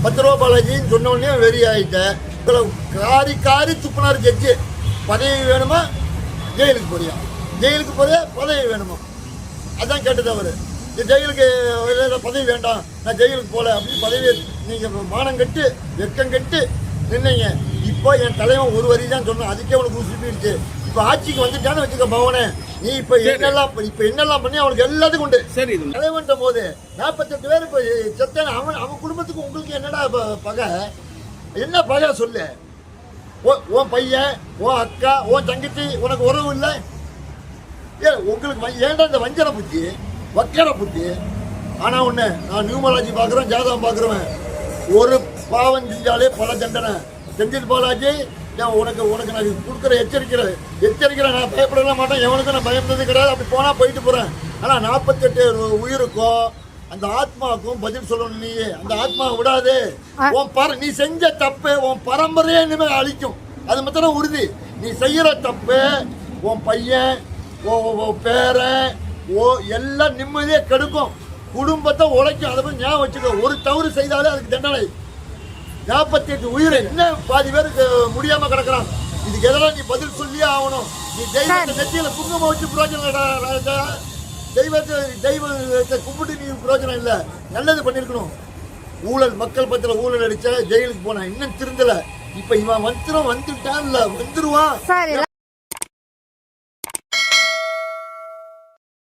10 ரூபா பாலாஜின்னு சொன்ன உடனே வெறி ஆகிட்டேன். காரி காரி துப்புனார் ஜட்ஜு. பதவி வேணுமா, ஜெயிலுக்கு போறியா, ஜெயிலுக்கு போறியா, பதவி வேணுமா, அதான் கேட்டது அவர். ஜெயிலுக்கு பதவி வேண்டாம், நான் ஜெயிலுக்கு போகல அப்படின்னு பதவியை நீங்கள் மானம் கட்டு வெக்கம் கட்டு நின்னீங்க. இப்போ என் தலைவன் ஒரு வரி தான் சொன்னேன், அதுக்கே உனக்கு உசுப்பிடுச்சு. இப்போ ஆட்சிக்கு வந்துட்டான்னு வச்சுக்க பவனே, நீ இப்போ என்னெல்லாம் பண்ணி அவனுக்கு எல்லாத்துக்கும் உண்டு. சரி, தலைவன்ற போது 48 பேர் இப்போ செத்தேன். அவன் குடும்பத்துக்கு உங்களுக்கு என்னடா பகை, என்ன பகை சொல்லு? உன் பையன், உன் அக்கா, உன் தங்கச்சி, உனக்கு உறவு இல்லை? உங்களுக்கு ஏன்டா இந்த வஞ்சனை புத்தி, வக்கர புத்தி? ஆனால் ஒன்று, நான் நியூமராஜி பார்க்குறேன், ஜாதகம் பார்க்குறவன், ஒரு பாவம் செஞ்சாலே பல தண்டனை. செந்தில் பாலாஜி, உனக்கு நான் கொடுக்குற எச்சரிக்கிற நான் பயப்படவே மாட்டேன், எவனுக்கும் நான் பயப்படுறது கிடையாது. அப்படி போனால் போயிட்டு போகிறேன். ஆனால் 48 உயிருக்கும் அந்த ஆத்மாவுக்கும் பதில் சொல்லணும். நீ அந்த ஆத்மாவை விடாது. நீ செஞ்ச தப்பு உன் பரம்பரையே இனிமேல் அழிக்கும், அது மாத்திரம் உறுதி. நீ செய்யற தப்பு உன் பையன், பேரன், எல்லாம் நிம்மதியே கெடுக்கும், குடும்பத்தை உழைக்கும். அதை போய் ஞாபகம் வச்சுக்கோ. ஒரு தவறு செய்தாலே அதுக்கு தண்டனை. 48 உயிர் என்ன பாதி பேருக்கு முடியாம கிடக்குறான். இதுக்கு எதெல்லாம் நீ பதில் சொல்லியே ஆகணும். நீ தெய்வத்தை நெத்தியில குங்குமம் வச்சு பிரயோஜனம், தெய்வத்தை கும்பிட்டு நீ பிரயோஜனம் இல்லை. நல்லது பண்ணிருக்கணும். ஊழல், மக்கள் பத்திர ஊழல் அடிச்ச ஜெயிலுக்கு போனா இன்னும் திருந்தல. இப்ப இவன் வந்துட்டான்ல, வந்துருவான்.